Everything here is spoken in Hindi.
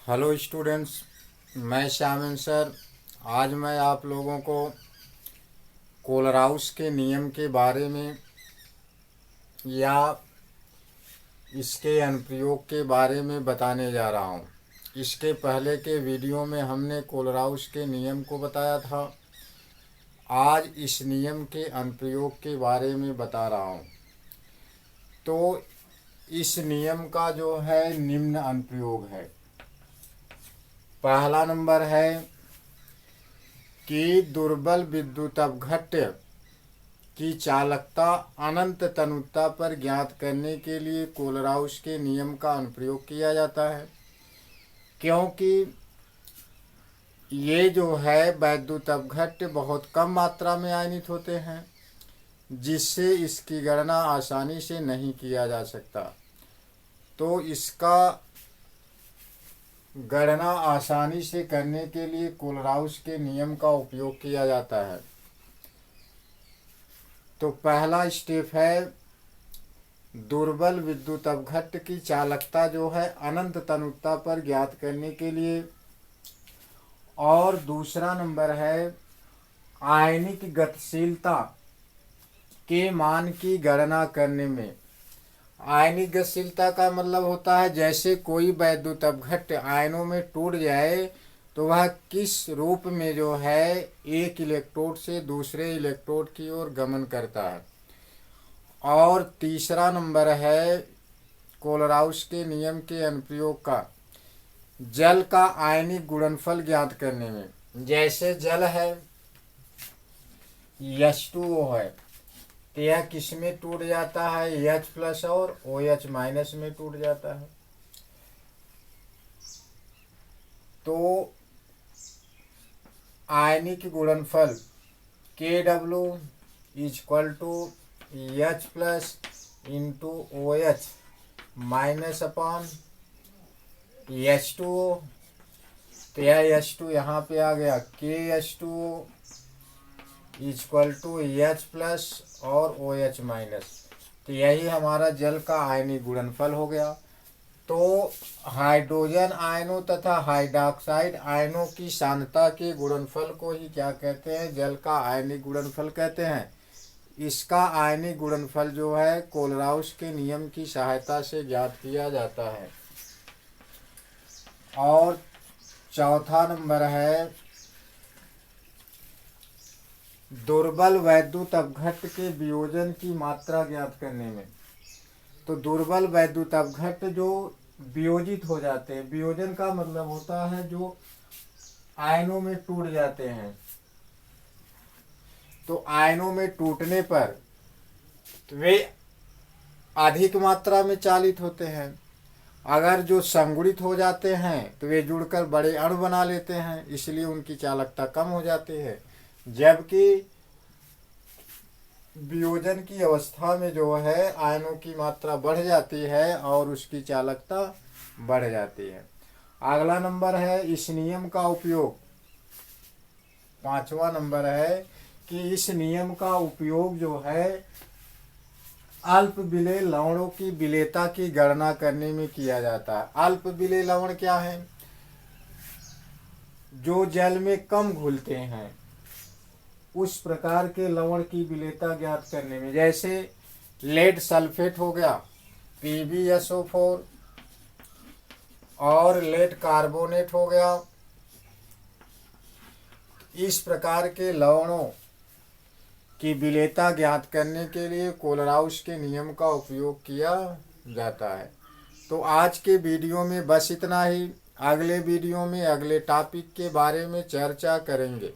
हेलो स्टूडेंट्स, मैं श्यामन सर। आज मैं आप लोगों को कोलराउस के नियम के बारे में या इसके अनुप्रयोग के बारे में बताने जा रहा हूँ। इसके पहले के वीडियो में हमने कोलराउस के नियम को बताया था। आज इस नियम के अनुप्रयोग के बारे में बता रहा हूँ। तो इस नियम का जो है निम्न अनुप्रयोग है। पहला नंबर है कि दुर्बल विद्युत अपघट्य की चालकता अनंत तनुता पर ज्ञात करने के लिए कोलराउस के नियम का अनुप्रयोग किया जाता है, क्योंकि ये जो है वैद्युत अपघट्य बहुत कम मात्रा में आयनित होते हैं, जिससे इसकी गणना आसानी से नहीं किया जा सकता। तो इसका गणना आसानी से करने के लिए कोलराउस के नियम का उपयोग किया जाता है। तो पहला स्टेप है दुर्बल विद्युत अपघट्य की चालकता जो है अनंत तनुता पर ज्ञात करने के लिए, और दूसरा नंबर है आयनिक गतिशीलता के मान की गणना करने में। आयनिक गतिशीलता का मतलब होता है जैसे कोई वैद्युत अपघट्य आयनों में टूट जाए तो वह किस रूप में जो है एक इलेक्ट्रोड से दूसरे इलेक्ट्रोड की ओर गमन करता है। और तीसरा नंबर है कोलराउस के नियम के अनुप्रयोग का जल का आयनिक गुणनफल ज्ञात करने में। जैसे जल है H2O है, तो यह किस में टूट जाता है, H+ और OH- में टूट जाता है। तो आयनिक गुणनफल KW = H+ into OH minus upon H2O। तो यह H2 यहाँ पे आ गया, KH2O = H+ और OH-। तो यही हमारा जल का आयनिक गुणनफल हो गया। तो हाइड्रोजन आयनों तथा हाइड्रोक्साइड आयनों की सांद्रता के गुणनफल को ही क्या कहते हैं, जल का आयनिक गुणनफल कहते हैं। इसका आयनिक गुणनफल जो है कोलराउस के नियम की सहायता से ज्ञात किया जाता है। और चौथा नंबर है दुर्बल वैद्युत अपघट्य के वियोजन की मात्रा ज्ञात करने में। तो दुर्बल वैद्युत अपघट्य जो वियोजित हो जाते हैं, वियोजन का मतलब होता है जो आयनों में टूट जाते हैं। तो आयनों में टूटने पर तो वे अधिक मात्रा में चालित होते हैं। अगर जो संगुणित हो जाते हैं तो वे जुड़कर बड़े अणु बना लेते हैं, इसलिए उनकी चालकता कम हो जाती है। जबकि वियोजन की अवस्था में जो है आयनों की मात्रा बढ़ जाती है और उसकी चालकता बढ़ जाती है। अगला नंबर है इस नियम का उपयोग। पांचवा नंबर है कि इस नियम का उपयोग जो है अल्प विलेय लवणों की विलेयता की गणना करने में किया जाता है। अल्प विलेय लवण क्या है, जो जल में कम घुलते हैं, उस प्रकार के लवण की विलेयता ज्ञात करने में। जैसे लेड सल्फेट हो गया PbSO4, और लेड कार्बोनेट हो गया। इस प्रकार के लवणों की विलेयता ज्ञात करने के लिए कोलराउस के नियम का उपयोग किया जाता है। तो आज के वीडियो में बस इतना ही। अगले वीडियो में अगले टॉपिक के बारे में चर्चा करेंगे।